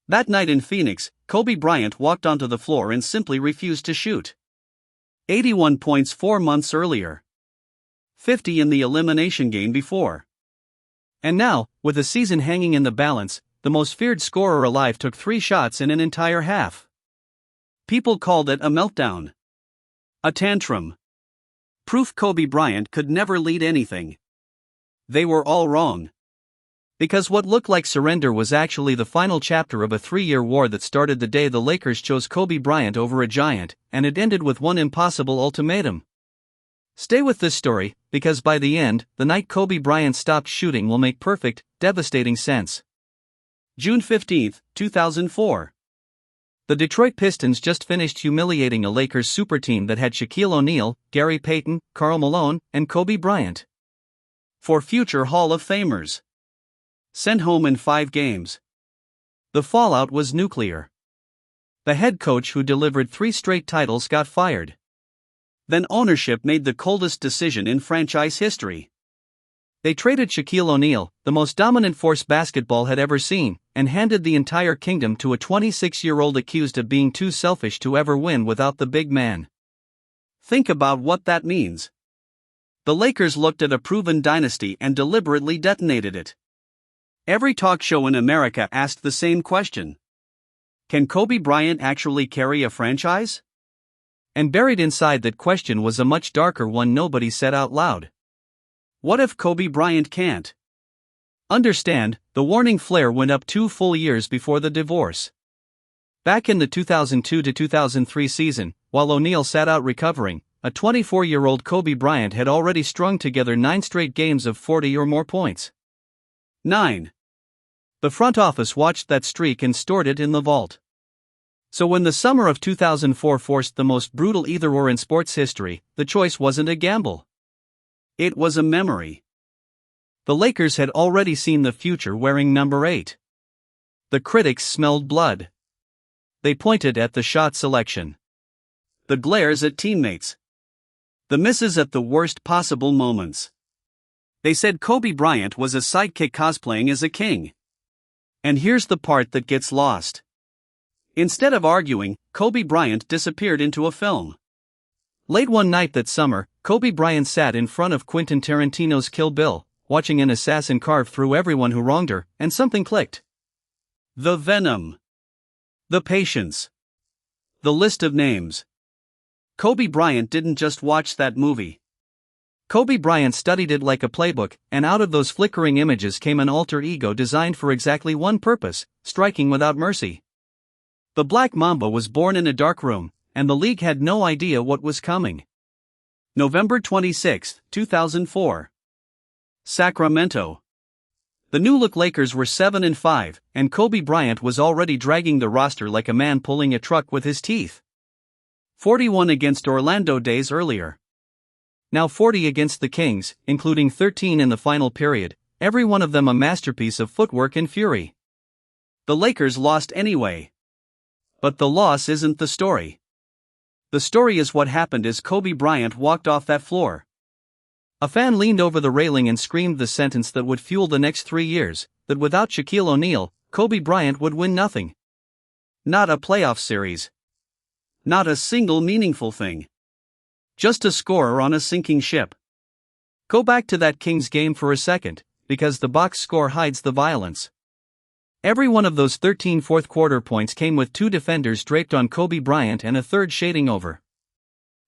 That night in Phoenix, Kobe Bryant walked onto the floor and simply refused to shoot. 81 points 4 months earlier. 50 in the elimination game before. And now, with the season hanging in the balance, the most feared scorer alive took 3 shots in an entire half. People called it a meltdown. A tantrum. Proof Kobe Bryant could never lead anything. They were all wrong. Because what looked like surrender was actually the final chapter of a 3-year war that started the day the Lakers chose Kobe Bryant over a giant, and it ended with one impossible ultimatum. Stay with this story, because by the end, the night Kobe Bryant stopped shooting will make perfect, devastating sense. June 15, 2004. The Detroit Pistons just finished humiliating a Lakers super team that had Shaquille O'Neal, Gary Payton, Karl Malone, and Kobe Bryant. 4 future Hall of Famers. Sent home in 5 games. The fallout was nuclear. The head coach who delivered 3 straight titles got fired. Then ownership made the coldest decision in franchise history. They traded Shaquille O'Neal, the most dominant force basketball had ever seen, and handed the entire kingdom to a 26-year-old accused of being too selfish to ever win without the big man. Think about what that means. The Lakers looked at a proven dynasty and deliberately detonated it. Every talk show in America asked the same question. Can Kobe Bryant actually carry a franchise? And buried inside that question was a much darker one nobody said out loud. What if Kobe Bryant can't? Understand, the warning flare went up 2 full years before the divorce. Back in the 2002-2003 season, while O'Neal sat out recovering, a 24-year-old Kobe Bryant had already strung together 9 straight games of 40 or more points. 9. The front office watched that streak and stored it in the vault. So when the summer of 2004 forced the most brutal either-or in sports history, the choice wasn't a gamble. It was a memory. The Lakers had already seen the future wearing number 8. The critics smelled blood. They pointed at the shot selection. The glares at teammates. The misses at the worst possible moments. They said Kobe Bryant was a sidekick cosplaying as a king. And here's the part that gets lost. Instead of arguing, Kobe Bryant disappeared into a film. Late one night that summer, Kobe Bryant sat in front of Quentin Tarantino's Kill Bill, watching an assassin carve through everyone who wronged her, and something clicked. The venom. The patience. The list of names. Kobe Bryant didn't just watch that movie. Kobe Bryant studied it like a playbook, and out of those flickering images came an alter ego designed for exactly one purpose: striking without mercy. The Black Mamba was born in a dark room, and the league had no idea what was coming. November 26, 2004. Sacramento. The new-look Lakers were 7-5, and Kobe Bryant was already dragging the roster like a man pulling a truck with his teeth. 41 against Orlando days earlier. Now 40 against the Kings, including 13 in the final period, every one of them a masterpiece of footwork and fury. The Lakers lost anyway. But the loss isn't the story. The story is what happened as Kobe Bryant walked off that floor. A fan leaned over the railing and screamed the sentence that would fuel the next 3 years, that without Shaquille O'Neal, Kobe Bryant would win nothing. Not a playoff series. Not a single meaningful thing. Just a scorer on a sinking ship. Go back to that Kings game for a second, because the box score hides the violence. Every one of those 13 fourth-quarter points came with 2 defenders draped on Kobe Bryant and a third shading over.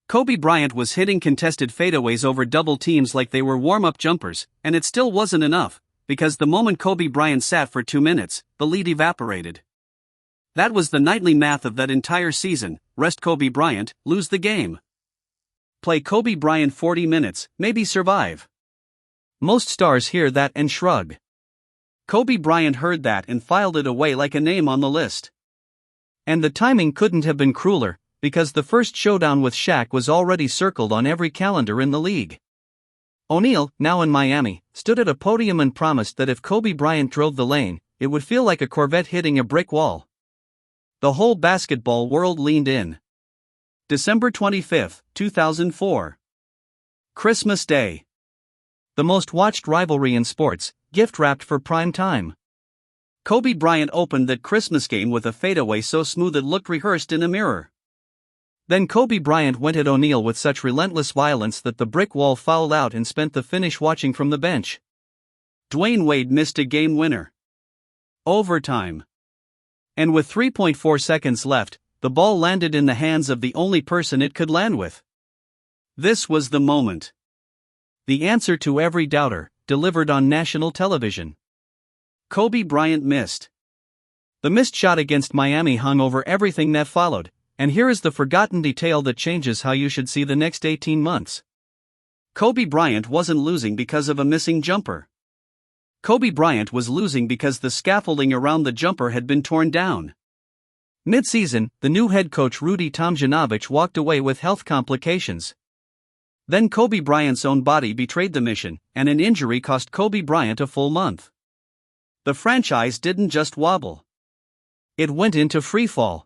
Kobe Bryant was hitting contested fadeaways over double teams like they were warm-up jumpers, and it still wasn't enough, because the moment Kobe Bryant sat for 2 minutes, the lead evaporated. That was the nightly math of that entire season: rest Kobe Bryant, lose the game. Play Kobe Bryant 40 minutes, maybe survive. Most stars hear that and shrug. Kobe Bryant heard that and filed it away like a name on the list. And the timing couldn't have been crueler, because the first showdown with Shaq was already circled on every calendar in the league. O'Neal, now in Miami, stood at a podium and promised that if Kobe Bryant drove the lane, it would feel like a Corvette hitting a brick wall. The whole basketball world leaned in. December 25, 2004. Christmas Day. The most watched rivalry in sports, gift-wrapped for prime time. Kobe Bryant opened that Christmas game with a fadeaway so smooth it looked rehearsed in a mirror. Then Kobe Bryant went at O'Neal with such relentless violence that the brick wall fouled out and spent the finish watching from the bench. Dwayne Wade missed a game winner. Overtime. And with 3.4 seconds left, the ball landed in the hands of the only person it could land with. This was the moment. The answer to every doubter, delivered on national television. Kobe Bryant missed. The missed shot against Miami hung over everything that followed, and here is the forgotten detail that changes how you should see the next 18 months. Kobe Bryant wasn't losing because of a missing jumper. Kobe Bryant was losing because the scaffolding around the jumper had been torn down. Mid-season, the new head coach Rudy Tomjanovich walked away with health complications. Then Kobe Bryant's own body betrayed the mission, and an injury cost Kobe Bryant a full month. The franchise didn't just wobble. It went into freefall.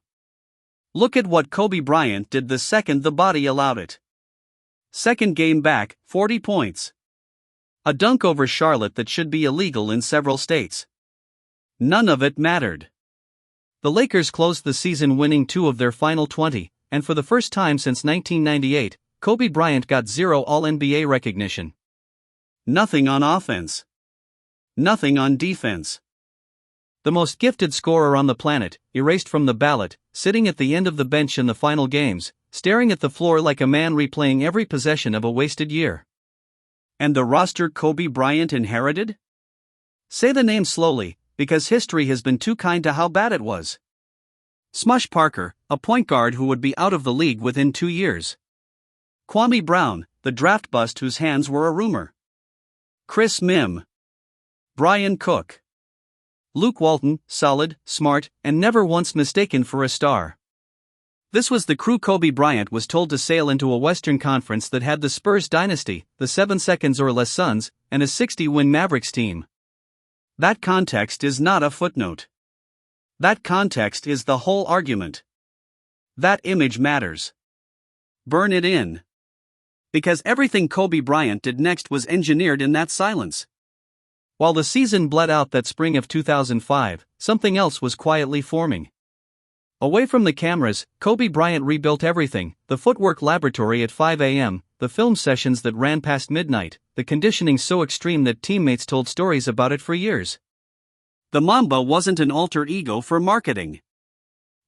Look at what Kobe Bryant did the second the body allowed it. Second game back, 40 points. A dunk over Charlotte that should be illegal in several states. None of it mattered. The Lakers closed the season winning 2 of their final 20, and for the first time since 1998, Kobe Bryant got 0 All-NBA recognition. Nothing on offense. Nothing on defense. The most gifted scorer on the planet, erased from the ballot, sitting at the end of the bench in the final games, staring at the floor like a man replaying every possession of a wasted year. And the roster Kobe Bryant inherited? Say the name slowly, because history has been too kind to how bad it was. Smush Parker, a point guard who would be out of the league within 2 years. Kwame Brown, the draft bust whose hands were a rumor. Chris Mim. Brian Cook. Luke Walton, solid, smart, and never once mistaken for a star. This was the crew Kobe Bryant was told to sail into a Western Conference that had the Spurs dynasty, the 7 seconds or less Suns, and a 60-win Mavericks team. That context is not a footnote. That context is the whole argument. That image matters. Burn it in. Because everything Kobe Bryant did next was engineered in that silence. While the season bled out that spring of 2005, something else was quietly forming. Away from the cameras, Kobe Bryant rebuilt everything: the footwork laboratory at 5 a.m., the film sessions that ran past midnight, the conditioning so extreme that teammates told stories about it for years. The Mamba wasn't an alter ego for marketing.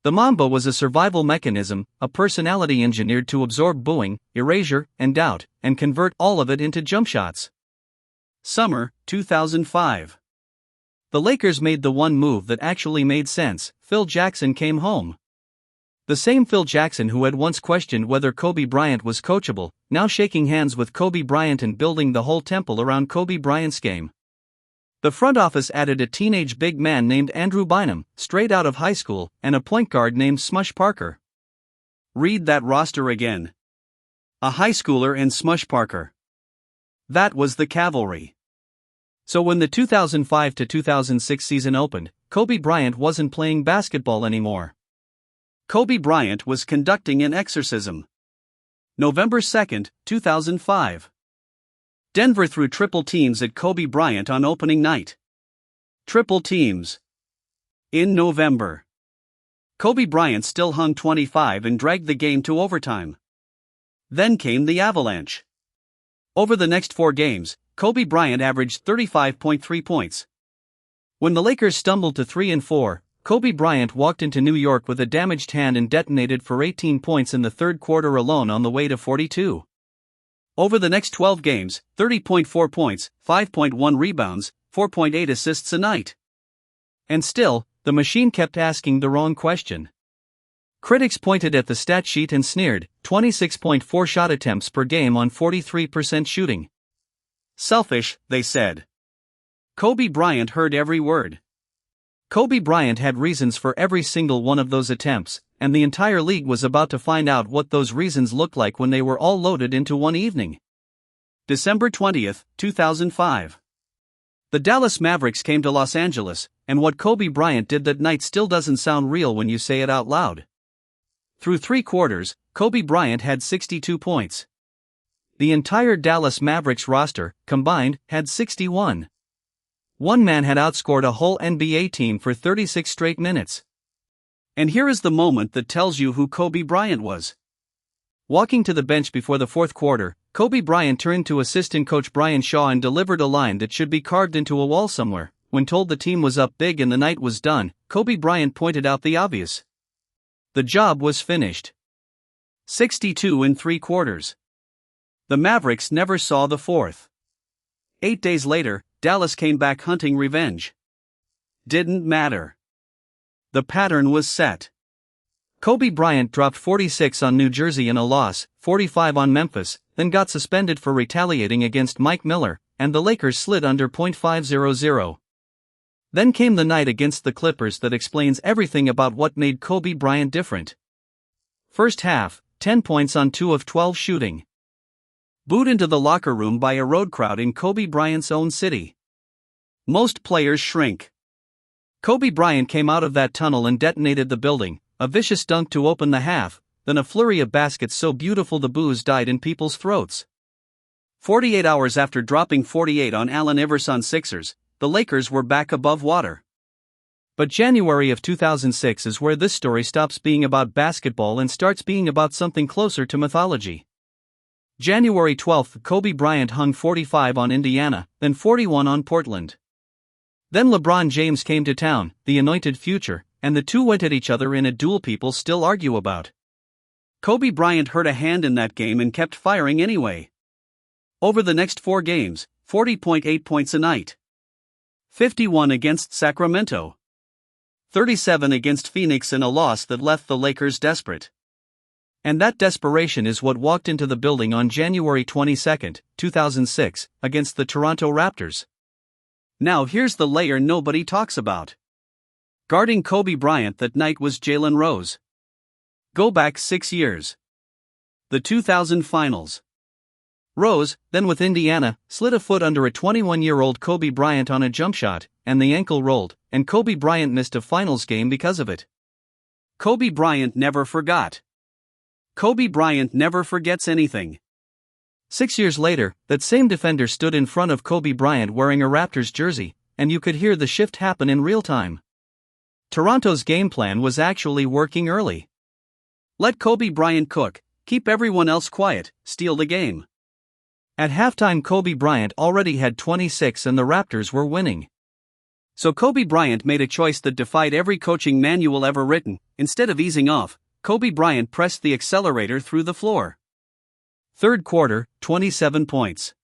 The Mamba was a survival mechanism, a personality engineered to absorb booing, erasure, and doubt, and convert all of it into jump shots. Summer, 2005. The Lakers made the one move that actually made sense: Phil Jackson came home. The same Phil Jackson who had once questioned whether Kobe Bryant was coachable, now shaking hands with Kobe Bryant and building the whole temple around Kobe Bryant's game. The front office added a teenage big man named Andrew Bynum, straight out of high school, and a point guard named Smush Parker. Read that roster again. A high schooler and Smush Parker. That was the cavalry. So when the 2005 to 2006 season opened, Kobe Bryant wasn't playing basketball anymore. Kobe Bryant was conducting an exorcism. November 2, 2005. Denver threw triple teams at Kobe Bryant on opening night. Triple teams. In November. Kobe Bryant still hung 25 and dragged the game to overtime. Then came the avalanche. Over the next 4 games, Kobe Bryant averaged 35.3 points. When the Lakers stumbled to 3-4, Kobe Bryant walked into New York with a damaged hand and detonated for 18 points in the third quarter alone on the way to 42. Over the next 12 games, 30.4 points, 5.1 rebounds, 4.8 assists a night. And still, the machine kept asking the wrong question. Critics pointed at the stat sheet and sneered: 26.4 shot attempts per game on 43% shooting. Selfish, they said. Kobe Bryant heard every word. Kobe Bryant had reasons for every single one of those attempts, and the entire league was about to find out what those reasons looked like when they were all loaded into one evening. December 20, 2005. The Dallas Mavericks came to Los Angeles, and what Kobe Bryant did that night still doesn't sound real when you say it out loud. Through 3 quarters, Kobe Bryant had 62 points. The entire Dallas Mavericks roster, combined, had 61. One man had outscored a whole NBA team for 36 straight minutes. And here is the moment that tells you who Kobe Bryant was. Walking to the bench before the fourth quarter, Kobe Bryant turned to assistant coach Brian Shaw and delivered a line that should be carved into a wall somewhere. When told the team was up big and the night was done, Kobe Bryant pointed out the obvious. The job was finished. 62 in 3 quarters. The Mavericks never saw the fourth. 8 days later, Dallas came back hunting revenge. Didn't matter. The pattern was set. Kobe Bryant dropped 46 on New Jersey in a loss, 45 on Memphis, then got suspended for retaliating against Mike Miller, and the Lakers slid under .500. Then came the night against the Clippers that explains everything about what made Kobe Bryant different. First half, 10 points on 2 of 12 shooting. Booed into the locker room by a road crowd in Kobe Bryant's own city. Most players shrink. Kobe Bryant came out of that tunnel and detonated the building, a vicious dunk to open the half, then a flurry of baskets so beautiful the boos died in people's throats. 48 hours after dropping 48 on Allen Iverson Sixers, the Lakers were back above water. But January of 2006 is where this story stops being about basketball and starts being about something closer to mythology. January 12, Kobe Bryant hung 45 on Indiana, then 41 on Portland. Then LeBron James came to town, the anointed future, and the two went at each other in a duel people still argue about. Kobe Bryant hurt a hand in that game and kept firing anyway. Over the next 4 games, 40.8 points a night. 51 against Sacramento. 37 against Phoenix in a loss that left the Lakers desperate. And that desperation is what walked into the building on January 22, 2006, against the Toronto Raptors. Now here's the layer nobody talks about. Guarding Kobe Bryant that night was Jalen Rose. Go back 6 years. The 2000 Finals. Rose, then with Indiana, slid a foot under a 21-year-old Kobe Bryant on a jump shot, and the ankle rolled, and Kobe Bryant missed a finals game because of it. Kobe Bryant never forgot. Kobe Bryant never forgets anything. 6 years later, that same defender stood in front of Kobe Bryant wearing a Raptors jersey, and you could hear the shift happen in real time. Toronto's game plan was actually working early. Let Kobe Bryant cook, keep everyone else quiet, steal the game. At halftime Kobe Bryant already had 26 and the Raptors were winning. So Kobe Bryant made a choice that defied every coaching manual ever written. Instead of easing off, Kobe Bryant pressed the accelerator through the floor. Third quarter, 27 points.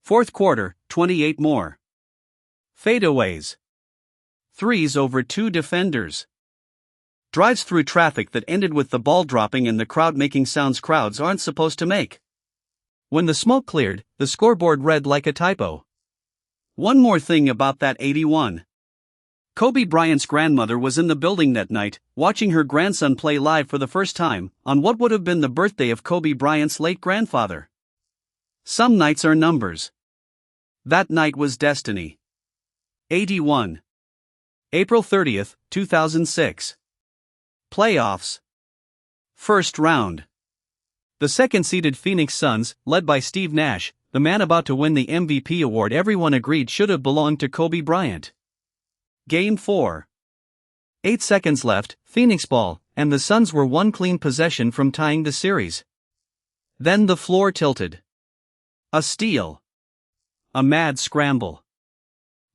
Fourth quarter, 28 more. Fadeaways. Threes over 2 defenders. Drives through traffic that ended with the ball dropping and the crowd making sounds crowds aren't supposed to make. When the smoke cleared, the scoreboard read like a typo. One more thing about that 81. Kobe Bryant's grandmother was in the building that night, watching her grandson play live for the first time, on what would have been the birthday of Kobe Bryant's late grandfather. Some nights are numbers. That night was destiny. 81. April 30, 2006. Playoffs. First round. The second-seeded Phoenix Suns, led by Steve Nash, the man about to win the MVP award everyone agreed should have belonged to Kobe Bryant. Game 4. 8 seconds left, Phoenix ball, and the Suns were one clean possession from tying the series. Then the floor tilted. A steal. A mad scramble.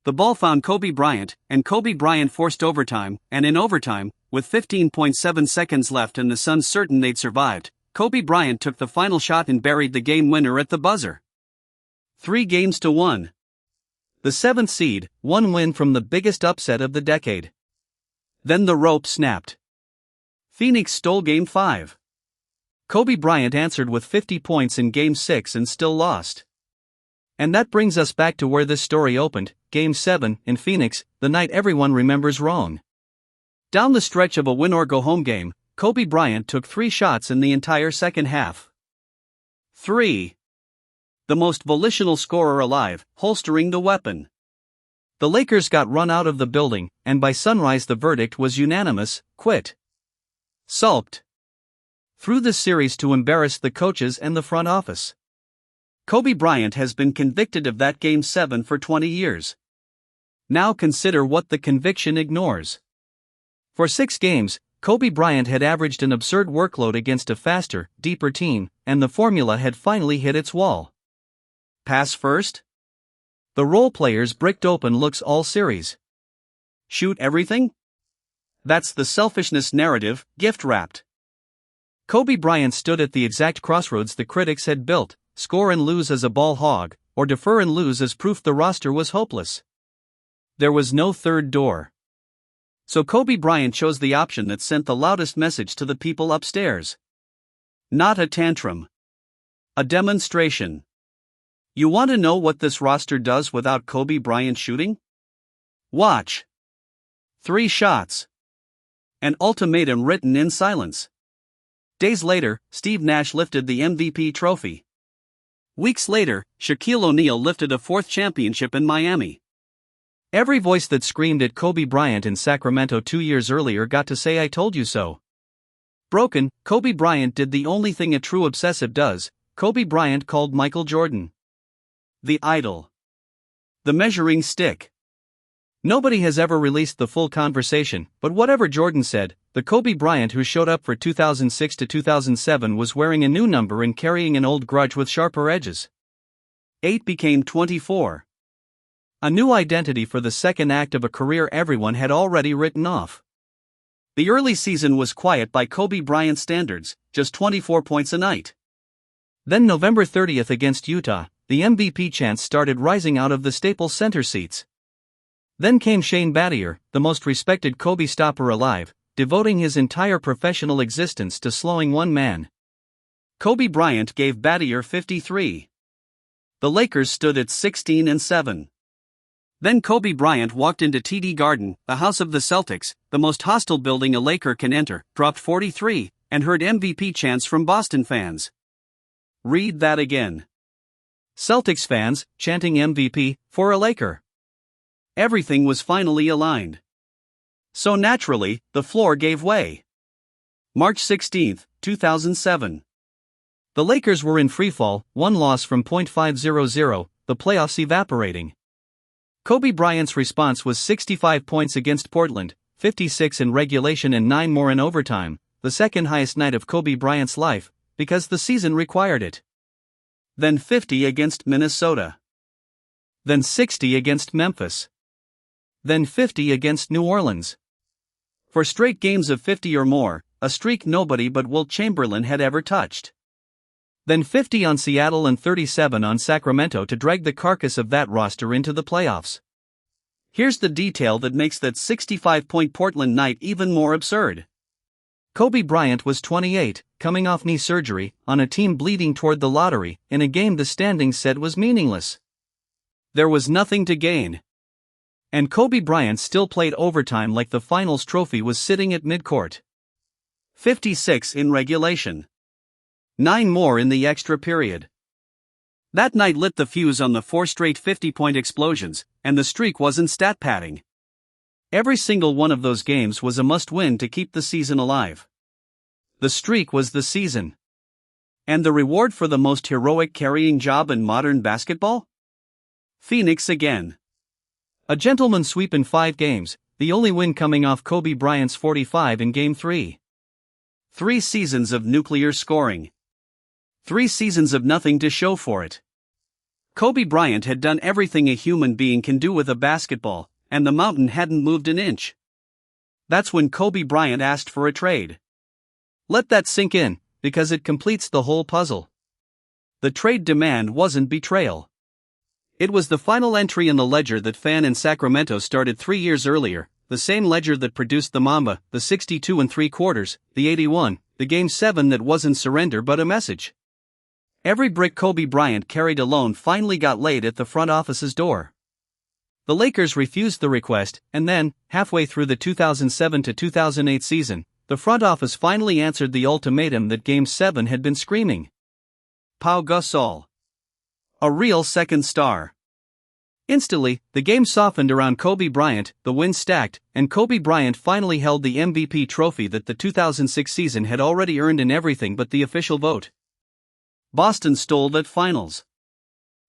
The ball found Kobe Bryant, and Kobe Bryant forced overtime, and in overtime, with 15.7 seconds left and the Suns certain they'd survived, Kobe Bryant took the final shot and buried the game winner at the buzzer. 3-1. The 7th seed, one win from the biggest upset of the decade. Then the rope snapped. Phoenix stole Game 5. Kobe Bryant answered with 50 points in Game 6 and still lost. And that brings us back to where this story opened, Game 7, in Phoenix, the night everyone remembers wrong. Down the stretch of a win-or-go-home game, Kobe Bryant took 3 shots in the entire second half. 3. The most volitional scorer alive, holstering the weapon. The Lakers got run out of the building, and by sunrise the verdict was unanimous: quit. Sulked. Threw the series to embarrass the coaches and the front office. Kobe Bryant has been convicted of that Game 7 for 20 years. Now consider what the conviction ignores. For 6 games, Kobe Bryant had averaged an absurd workload against a faster, deeper team, and the formula had finally hit its wall. Pass first? The role players bricked open looks all series. Shoot everything? That's the selfishness narrative, gift-wrapped. Kobe Bryant stood at the exact crossroads the critics had built: score and lose as a ball hog, or defer and lose as proof the roster was hopeless. There was no third door. So Kobe Bryant chose the option that sent the loudest message to the people upstairs. Not a tantrum. A demonstration. You want to know what this roster does without Kobe Bryant shooting? Watch. 3 shots. An ultimatum written in silence. Days later, Steve Nash lifted the MVP trophy. Weeks later, Shaquille O'Neal lifted a 4th championship in Miami. Every voice that screamed at Kobe Bryant in Sacramento 2 years earlier got to say "I told you so." Broken, Kobe Bryant did the only thing a true obsessive does. Kobe Bryant called Michael Jordan the idol, the measuring stick. Nobody has ever released the full conversation, but whatever Jordan said, the Kobe Bryant who showed up for 2006 to 2007 was wearing a new number and carrying an old grudge with sharper edges. 8 became 24. A new identity for the second act of a career everyone had already written off. The early season was quiet by Kobe Bryant standards, just 24 points a night. Then November 30th against Utah, the MVP chants started rising out of the Staples Center seats. Then came Shane Battier, the most respected Kobe stopper alive, devoting his entire professional existence to slowing one man. Kobe Bryant gave Battier 53. The Lakers stood at 16-7. Then Kobe Bryant walked into TD Garden, the house of the Celtics, the most hostile building a Laker can enter, dropped 43, and heard MVP chants from Boston fans. Read that again. Celtics fans chanting MVP for a Laker. Everything was finally aligned. So naturally, the floor gave way. March 16, 2007. The Lakers were in freefall, 1 loss from .500, the playoffs evaporating. Kobe Bryant's response was 65 points against Portland, 56 in regulation and 9 more in overtime, the second highest night of Kobe Bryant's life, because the season required it. Then 50 against Minnesota. Then 60 against Memphis. Then 50 against New Orleans. 4 straight games of 50 or more, a streak nobody but Wilt Chamberlain had ever touched. Then 50 on Seattle and 37 on Sacramento to drag the carcass of that roster into the playoffs. Here's the detail that makes that 65-point Portland night even more absurd. Kobe Bryant was 28, coming off knee surgery, on a team bleeding toward the lottery, in a game the standings said was meaningless. There was nothing to gain. And Kobe Bryant still played overtime like the finals trophy was sitting at midcourt. 56 in regulation. 9 more in the extra period. That night lit the fuse on the 4 straight 50-point explosions, and the streak wasn't stat padding. Every single one of those games was a must-win to keep the season alive. The streak was the season. And the reward for the most heroic carrying job in modern basketball? Phoenix again. A gentleman sweep in 5 games, the only win coming off Kobe Bryant's 45 in Game 3. 3 seasons of nuclear scoring. 3 seasons of nothing to show for it. Kobe Bryant had done everything a human being can do with a basketball, and the mountain hadn't moved an inch. That's when Kobe Bryant asked for a trade. Let that sink in, because it completes the whole puzzle. The trade demand wasn't betrayal. It was the final entry in the ledger that fan in Sacramento started 3 years earlier, the same ledger that produced the Mamba, the 62 3/4, the 81, the Game 7 that wasn't surrender but a message. Every brick Kobe Bryant carried alone finally got laid at the front office's door. The Lakers refused the request, and then, halfway through the 2007 to 2008 season, the front office finally answered the ultimatum that Game 7 had been screaming. Pau Gasol. A real second star. Instantly, the game softened around Kobe Bryant, the win stacked, and Kobe Bryant finally held the MVP trophy that the 2006 season had already earned in everything but the official vote. Boston stole that finals.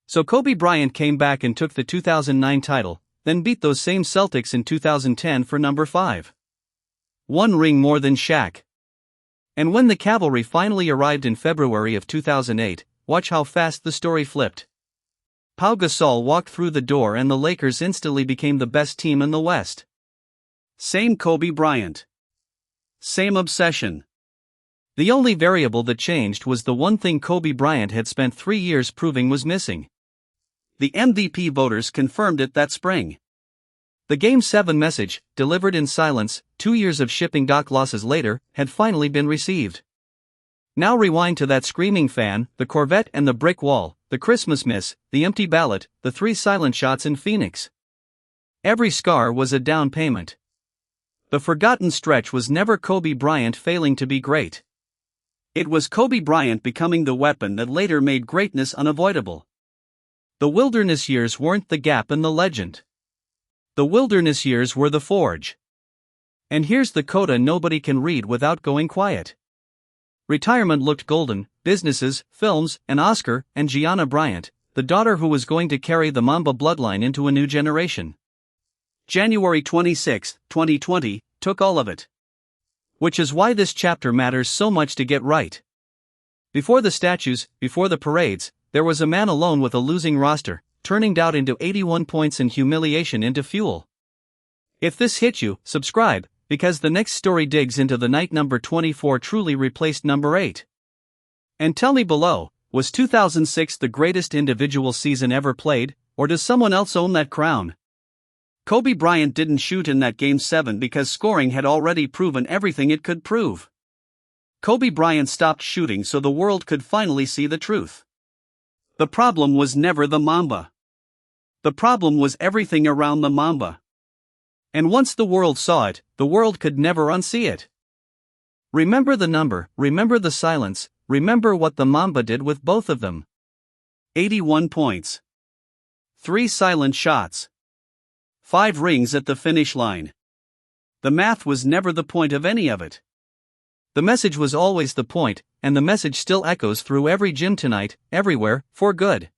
So Kobe Bryant came back and took the 2009 title, then beat those same Celtics in 2010 for number 5. 1 ring more than Shaq. And when the cavalry finally arrived in February of 2008, watch how fast the story flipped. Pau Gasol walked through the door and the Lakers instantly became the best team in the West. Same Kobe Bryant. Same obsession. The only variable that changed was the one thing Kobe Bryant had spent 3 years proving was missing. The MVP voters confirmed it that spring. The Game 7 message, delivered in silence, 2 years of shipping dock losses later, had finally been received. Now rewind to that screaming fan, the Corvette and the brick wall, the Christmas miss, the empty ballot, the 3 silent shots in Phoenix. Every scar was a down payment. The forgotten stretch was never Kobe Bryant failing to be great. It was Kobe Bryant becoming the weapon that later made greatness unavoidable. The wilderness years weren't the gap in the legend. The wilderness years were the forge. And here's the coda nobody can read without going quiet. Retirement looked golden, businesses, films, an Oscar, and Gianna Bryant, the daughter who was going to carry the Mamba bloodline into a new generation. January 26, 2020, took all of it. Which is why this chapter matters so much to get right. Before the statues, before the parades, there was a man alone with a losing roster, turning doubt into 81 points and humiliation into fuel. If this hit you, subscribe, because the next story digs into the night number 24 truly replaced number 8. And tell me below, was 2006 the greatest individual season ever played, or does someone else own that crown? Kobe Bryant didn't shoot in that Game 7 because scoring had already proven everything it could prove. Kobe Bryant stopped shooting so the world could finally see the truth. The problem was never the Mamba. The problem was everything around the Mamba. And once the world saw it, the world could never unsee it. Remember the number, remember the silence, remember what the Mamba did with both of them. 81 points. 3 silent shots. 5 rings at the finish line. The math was never the point of any of it. The message was always the point, and the message still echoes through every gym tonight, everywhere, for good.